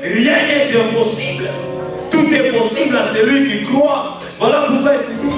rien n'est impossible. Tout est possible à celui qui croit. Voilà pourquoi il te dit.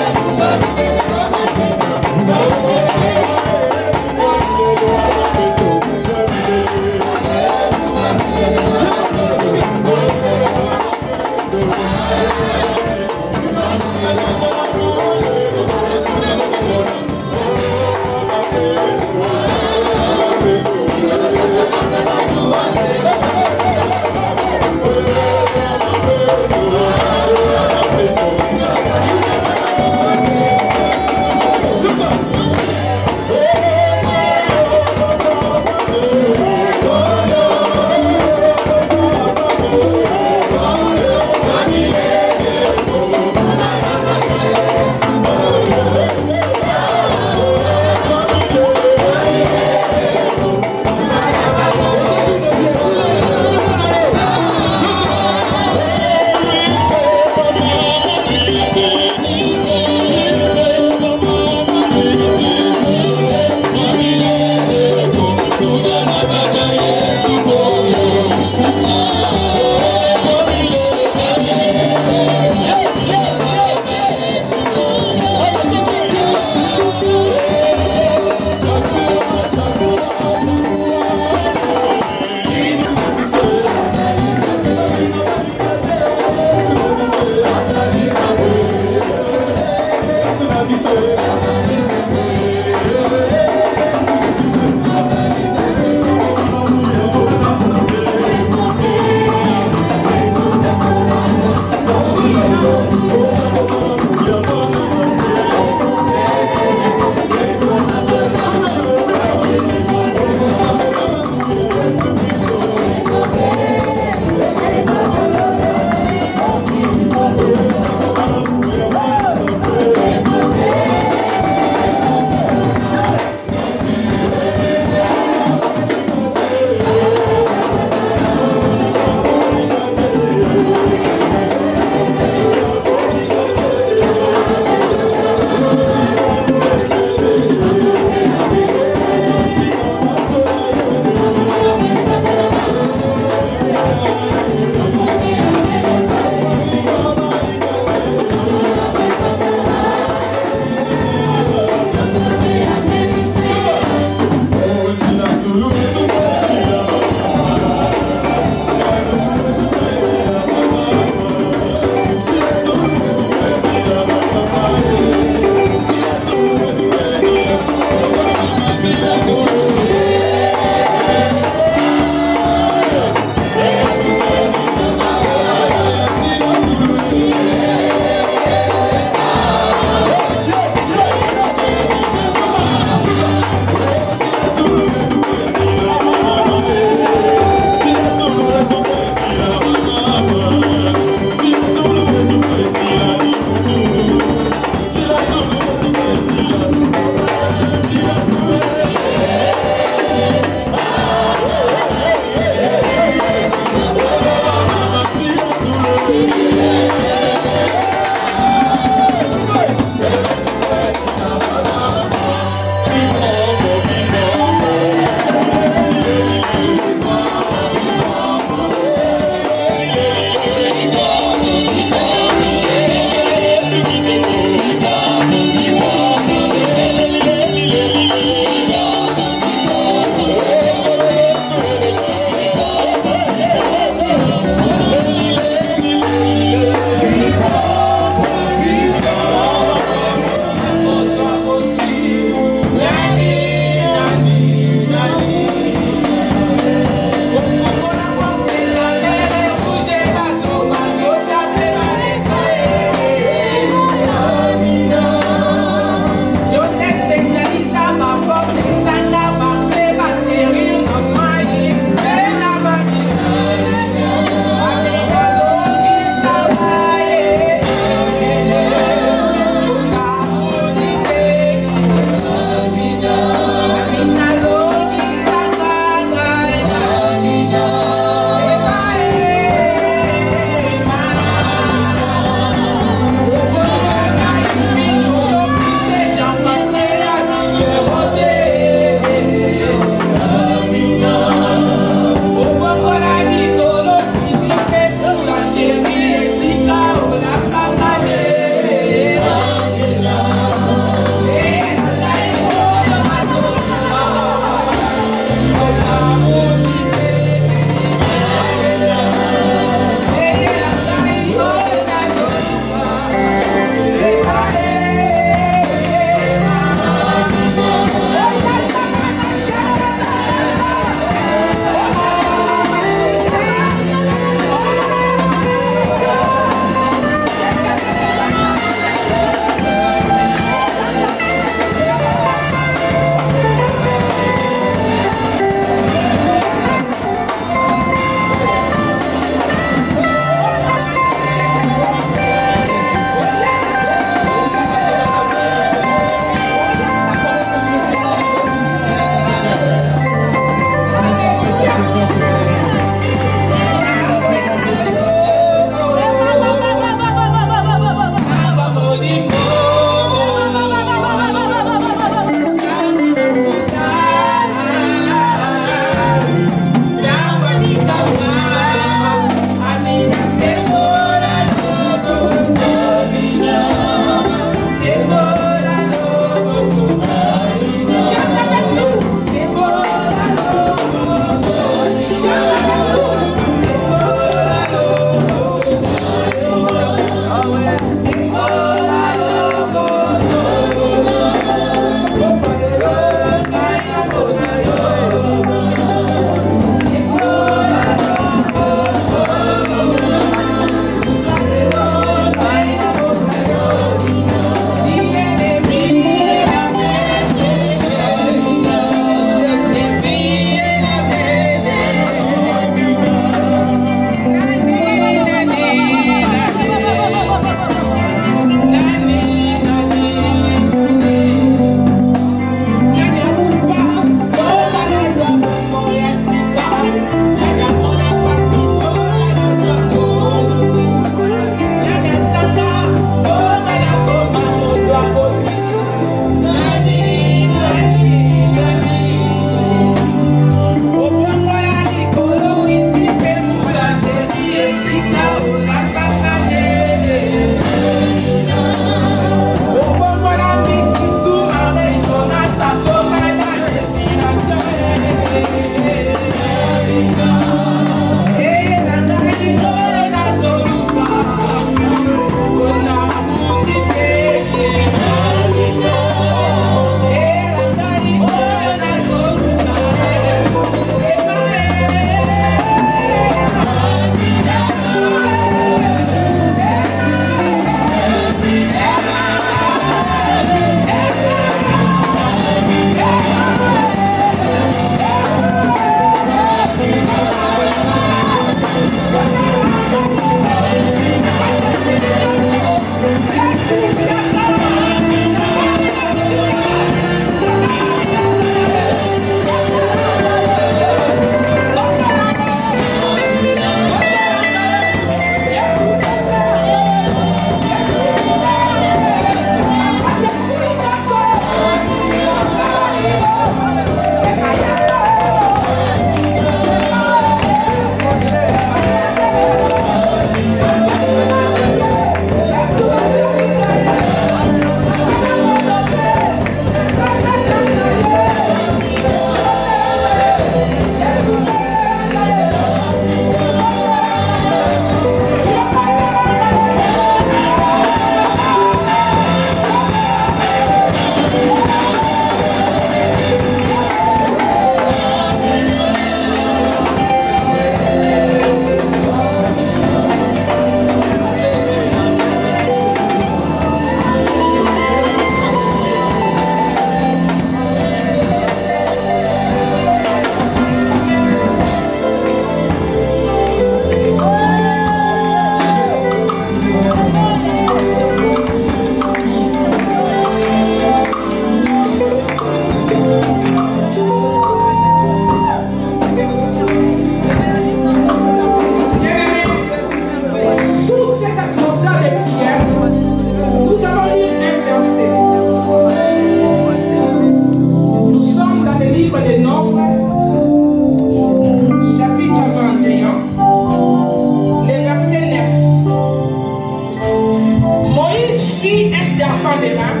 serpents des reins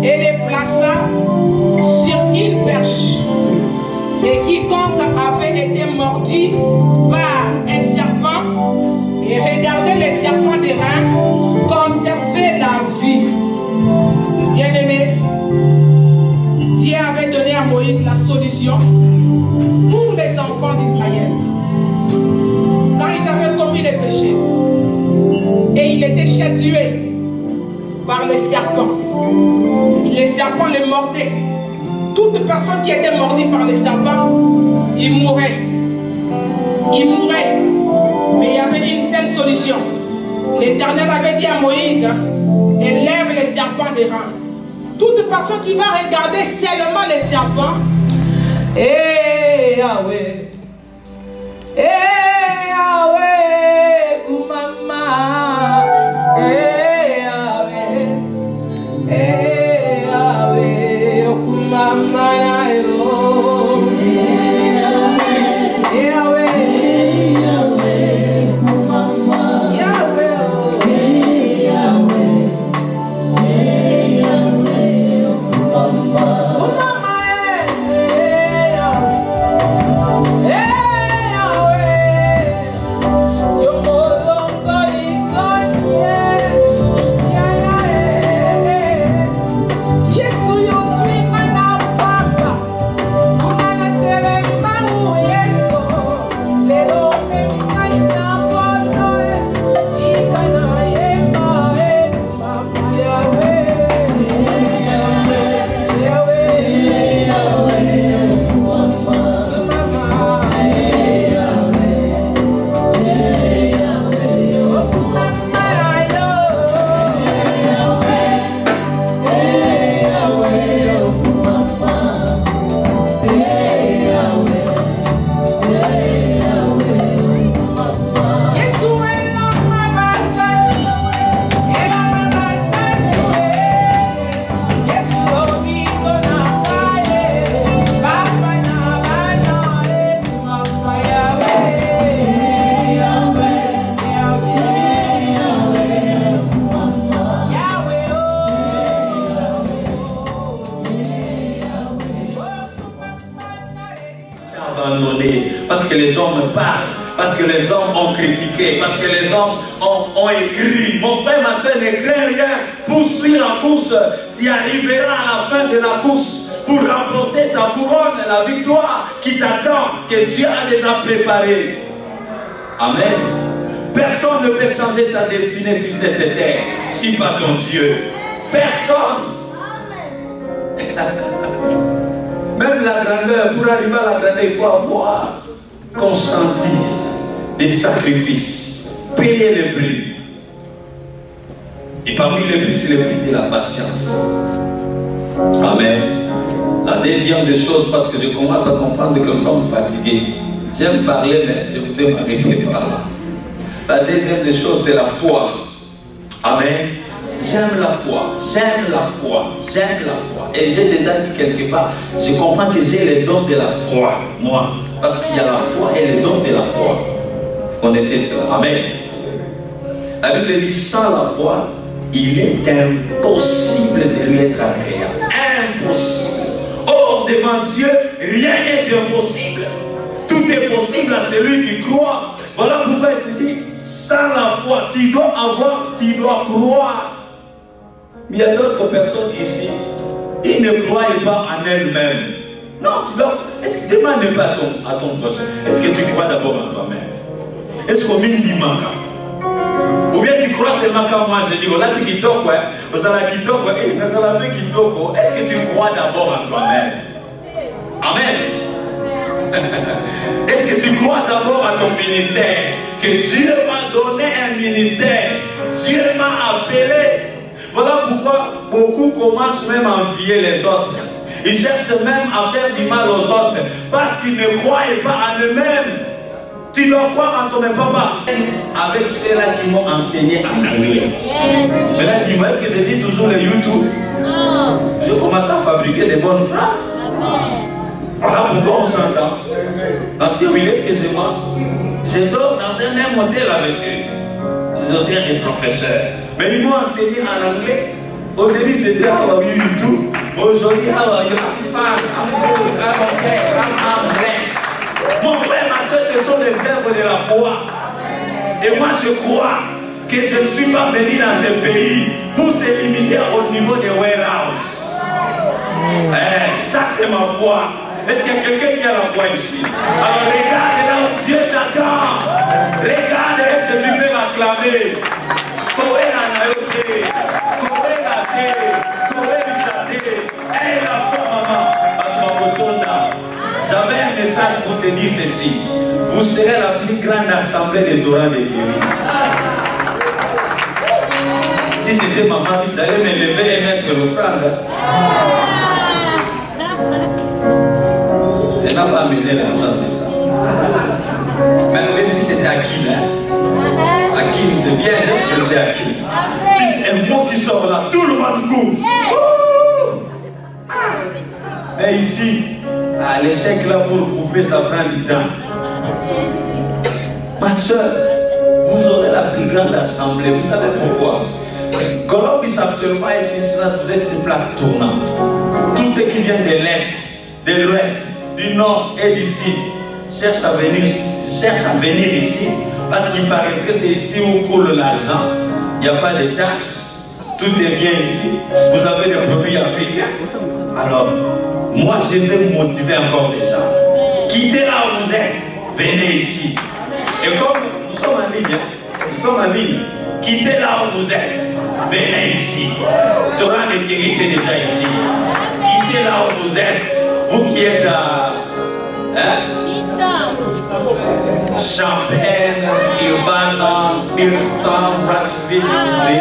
et les plaça sur une perche. Et quiconque avait été mordu par un serpent et regardait les serpents des reins conservait la vie. Bien-aimé, Dieu avait donné à Moïse la solution pour les enfants d'Israël. Quand ils avaient commis les péchés et il était châtié par les serpents les mordaient. Toute personne qui était mordue par les serpents, il mourait. Il mourait. Mais il y avait une seule solution. L'Éternel avait dit à Moïse, élève les serpents des reins. Toute personne qui va regarder seulement les serpents, Yahweh, Yahweh, Kumama, Yahweh, Yahweh, Kumama, Parce que les hommes parlent, parce que les hommes ont critiqué, parce que les hommes ont écrit. Mon frère, ma soeur, ne crains rien. Poursuis la course. Tu arriveras à la fin de la course pour remporter ta couronne, la victoire qui t'attend, que Dieu a déjà préparée. Amen. Personne ne peut changer ta destinée sur cette terre, si pas ton Dieu. Personne. Même la grandeur, pour arriver à la grandeur, il faut avoir consenti des sacrifices, payer le prix. Et parmi les prix, c'est le prix de la patience. Amen. La deuxième des choses, parce que je commence à comprendre que nous sommes fatigués. J'aime parler, mais je voudrais m'arrêter par là. La deuxième des choses, c'est la foi. Amen. J'aime la foi, j'aime la foi, j'aime la foi. Et j'ai déjà dit quelque part, je comprends que j'ai les dons de la foi, moi. Parce qu'il y a la foi et les dons de la foi. Vous connaissez cela. Amen. La Bible dit, sans la foi, il est impossible de lui être agréable. Impossible. Or, devant Dieu, rien n'est impossible. Tout est possible à celui qui croit. Voilà pourquoi il te dit, sans la foi, tu dois croire. Mais il y a d'autres personnes ici, ils ne croient pas en elles-mêmes. Non, tu dois. Est-ce que demande pas à ton prochain, est-ce que tu crois d'abord en toi-même? Est-ce qu'on dit manque? Ou bien tu crois seulement quand moi je dis, oh là tu kitoko, vous allez kitoko, est-ce que tu crois d'abord en toi-même? Amen. Est-ce que tu crois d'abord à ton ministère? Que Dieu m'a donné un ministère, Dieu m'a appelé. Voilà pourquoi beaucoup commencent même à envier les autres. Ils cherchent même à faire du mal aux autres parce qu'ils ne croient pas en eux-mêmes. Tu dois croire en toi-même, papa. Avec ceux-là qui m'ont enseigné en anglais. Maintenant, dis-moi, est-ce que je dis toujours le YouTube? Non. Je commence à fabriquer des bonnes phrases. Voilà pourquoi on s'entend. Parce que oui, excusez-moi, je dors dans un même hôtel avec eux. auteurs, des professeurs. Mais ils m'ont enseigné en anglais. Au début, c'était how are you tout. Aujourd'hui, how are you? I'm fine, I'm good, I'm okay, I'm blessed. Mon frère, ma soeur, ce sont les œuvres de la foi. Et moi, je crois que je ne suis pas venu dans ce pays pour se limiter au niveau des warehouses. Ça, c'est ma foi. Est-ce qu'il y a quelqu'un qui a la foi ici? Alors, regarde là où Dieu t'attend. Regarde et Jésus peut m'acclamer. J'avais un message pour te dire ceci. Vous serez la plus grande assemblée de Torah de Guérite. Si c'était maman, j'allais me lever et mettre l'offrande. Elle n'a pas amené l'argent, c'est ça. Mais si c'était Akin, Akin, c'est bien, j'ai prêché Akin. Juste un mot qui sort là, tout le monde court. Mais ici, à l'échec là pour couper, ça prend du temps. Ma soeur, vous aurez la plus grande assemblée. Vous savez pourquoi? Columbus actuellement ici, vous êtes une plaque tournante. Tous ceux qui viennent de l'Est, de l'Ouest, du Nord et du Sud cherchent à venir ici parce qu'il paraît que c'est ici où coule l'argent. Il n'y a pas de taxes. Tout est bien ici. Vous avez des produits africains. Alors, moi, je vais motiver encore les gens. Quittez là où vous êtes. Venez ici. Et comme nous sommes en ligne, nous sommes en ligne. Quittez là où vous êtes. Venez ici. Torah de Guérite est déjà ici. Quittez là où vous êtes. Vous qui êtes à Champagne, Urbana, Billston, Rushville, on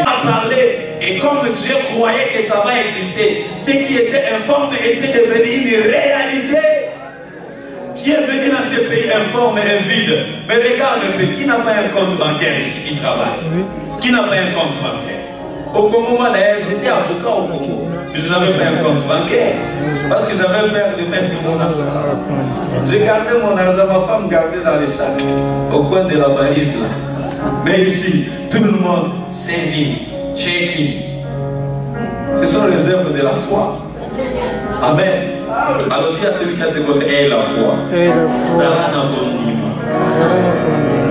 a parlé. Et comme Dieu croyait que ça va exister, ce qui était informe était devenu une réalité. Dieu est venu dans ce pays informe et vide. Mais regarde un peu, qui n'a pas un compte bancaire ici qui travaille? Qui n'a pas un compte bancaire? Au Congo, moi d'ailleurs, j'étais avocat au Congo. Mais je n'avais pas un compte bancaire. Parce que j'avais peur de mettre mon argent. J'ai gardé mon argent, ma femme gardait dans les sacs, au coin de la valise là. Mais ici, tout le monde saving, checking. Ce sont les œuvres de la foi. Amen. Alors dis à celui qui a tes côtés, aie la foi. Sarah n'a pas de.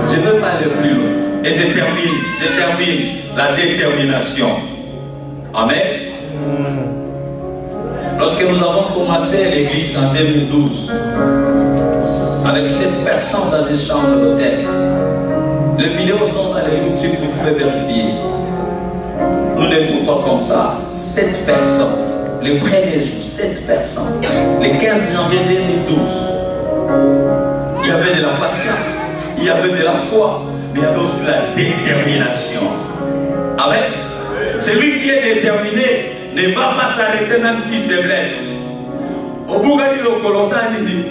Je ne veux pas aller plus loin. Et je termine la détermination. Amen. Lorsque nous avons commencé l'église en 2012, avec 7 personnes dans une chambre d'hôtel, les vidéos sont dans les YouTube, vous pouvez vérifier. Nous n'étions pas comme ça. 7 personnes. Les premiers jours, 7 personnes. Le 15 janvier 2012, il y avait de la patience, il y avait de la foi, mais il y avait aussi la détermination. Amen. Celui qui est déterminé ne va pas s'arrêter même s'il se blesse. Au bout de le colossal, il dit,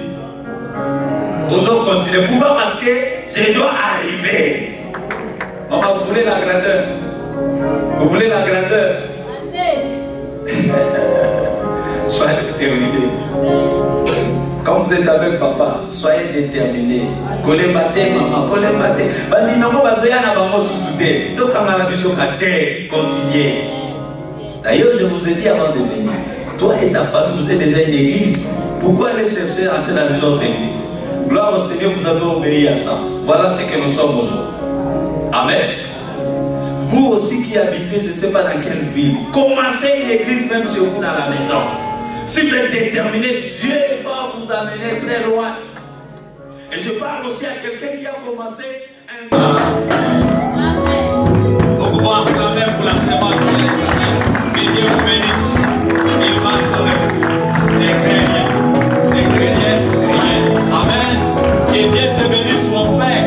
aux autres continuer. Pourquoi? Parce que je dois arriver. Maman, vous voulez la grandeur? Vous voulez la grandeur? Soyez déterminés. Quand vous êtes avec papa, soyez déterminés. Colembate, maman, colembate. Continuez. D'ailleurs, je vous ai dit avant de venir, toi et ta famille, vous êtes déjà une église. Pourquoi aller chercher à entrer dans une autre église? Gloire au Seigneur, vous avez obéi à ça. Voilà ce que nous sommes aujourd'hui. Amen. Vous aussi qui habitez, je ne sais pas dans quelle ville, commencez une église même chez vous dans la maison. Si vous êtes déterminé, Dieu va vous amener très loin. Et je parle aussi à quelqu'un qui a commencé un... On va acclamer pour la semaine de l'Éternel. Que Dieu vous bénisse. Il marche avec vous. Des chrétiens. Amen. Que Dieu te bénisse mon frère.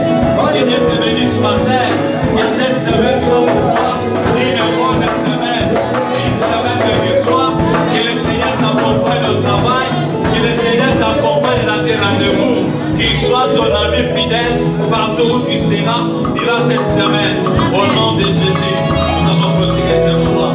Que Dieu te bénisse ma sœur. Que cette semaine soit pour toi une bonne semaine. Une semaine de victoire. Que le Seigneur t'accompagne au travail. Que le Seigneur t'accompagne dans tes rendez-vous. Qu'il soit ton ami fidèle partout où tu seras durant cette semaine. Au nom de Jésus, nous avons protégé ce moment.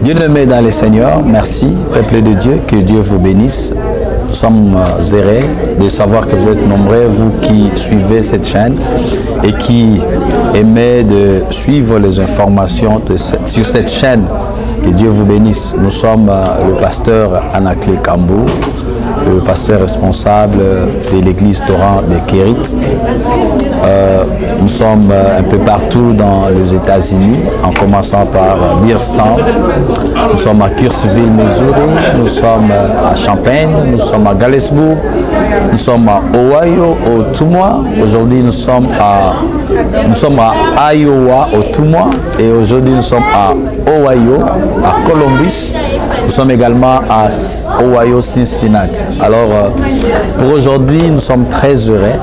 Bien-aimés dans le Seigneur, merci, peuple de Dieu, que Dieu vous bénisse. Nous sommes heureux de savoir que vous êtes nombreux, vous qui suivez cette chaîne et qui aimez de suivre les informations sur cette chaîne. Que Dieu vous bénisse. Nous sommes le pasteur Anaclé Kambou, le pasteur responsable de l'église Torrent de Kérit. Nous sommes un peu partout dans les États-Unis, en commençant par Beardstown. Nous sommes à Kirksville, Missouri. Nous sommes à Champaign. Nous sommes à Galesburg. Nous sommes à Ohio, au Toumois. Aujourd'hui, nous sommes à Iowa, au Toumois. Et aujourd'hui, nous sommes à Ohio, à Columbus. Nous sommes également à Ohio, Cincinnati. Alors, pour aujourd'hui, nous sommes très heureux,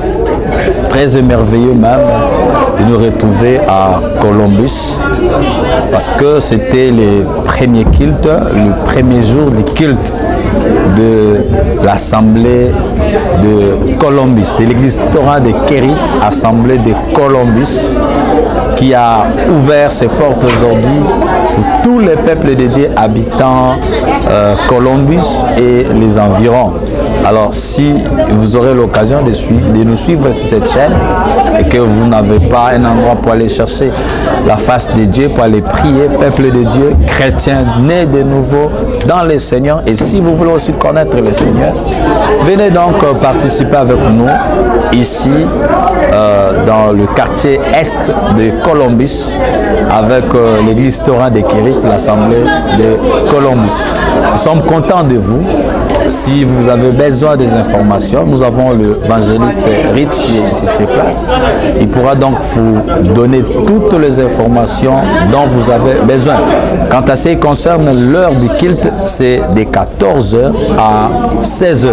très émerveilleux même, de nous retrouver à Columbus, parce que c'était le premier culte, le premier jour du culte de l'assemblée de Columbus, de l'église Torrent de Kérit, assemblée de Columbus, qui a ouvert ses portes aujourd'hui pour tous les peuples de Dieu habitant Columbus et les environs. Alors, si vous aurez l'occasion de nous suivre sur cette chaîne et que vous n'avez pas un endroit pour aller chercher la face de Dieu, pour aller prier, peuple de Dieu, chrétiens nés de nouveau dans le Seigneur, et si vous voulez aussi connaître le Seigneur. Venez donc participer avec nous ici dans le quartier est de Columbus avec l'église Torrent de Kérit, l'assemblée de Columbus. Nous sommes contents de vous. Si vous avez besoin des informations, nous avons l'évangéliste Rite qui est ici sur place. Il pourra donc vous donner toutes les informations dont vous avez besoin. Quant à ce qui concerne l'heure du culte, c'est de 14h à 16h.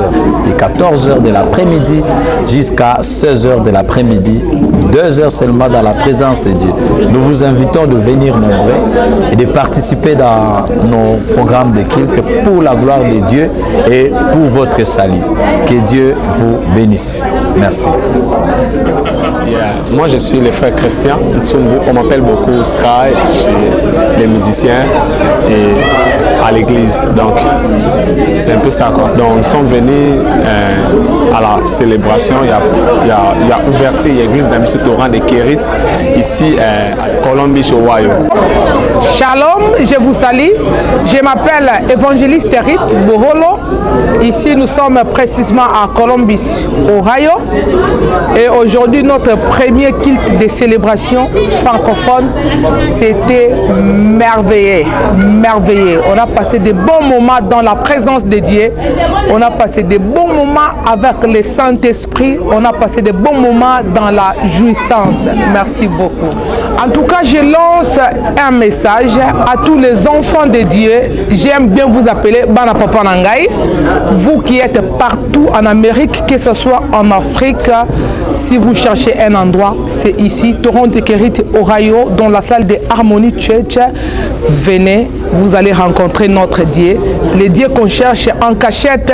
De 14h de l'après-midi jusqu'à 16h de l'après-midi. 2 heures seulement dans la présence de Dieu. Nous vous invitons de venir nombreux et de participer dans nos programmes de culte pour la gloire de Dieu et pour votre salut. Que Dieu vous bénisse. Merci. Moi, je suis le frère Christian. On m'appelle beaucoup Sky chez les musiciens et à l'église. Donc, c'est un peu ça, quoi. Donc, nous sommes venus à la célébration. Il y a ouverture l'église de M. Torrent de Kérit ici à Columbus, Ohio. Shalom, je vous salue. Je m'appelle évangéliste Rite Boholo. Ici, nous sommes précisément à Columbus, Ohio. Et aujourd'hui, notre premier culte de célébration francophone, c'était merveilleux. Merveilleux. On a passé de bons moments dans la présence de Dieu. On a passé de bons moments avec le Saint-Esprit. On a passé de bons moments dans la jouissance. Merci beaucoup. En tout cas, je lance un message à tous les enfants de Dieu. J'aime bien vous appeler Bana Papa Nangai. Vous qui êtes partout en Amérique, que ce soit en Afrique, si vous cherchez un endroit, c'est ici, Torrent de Kérit, Ohio, dans la salle de Harmony Church. Venez, vous allez rencontrer notre Dieu. Le Dieu qu'on cherche en cachette,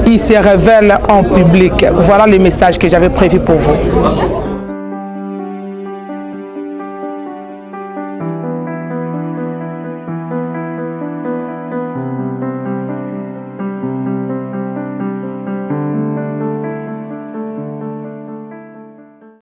il se révèle en public. Voilà le message que j'avais prévu pour vous.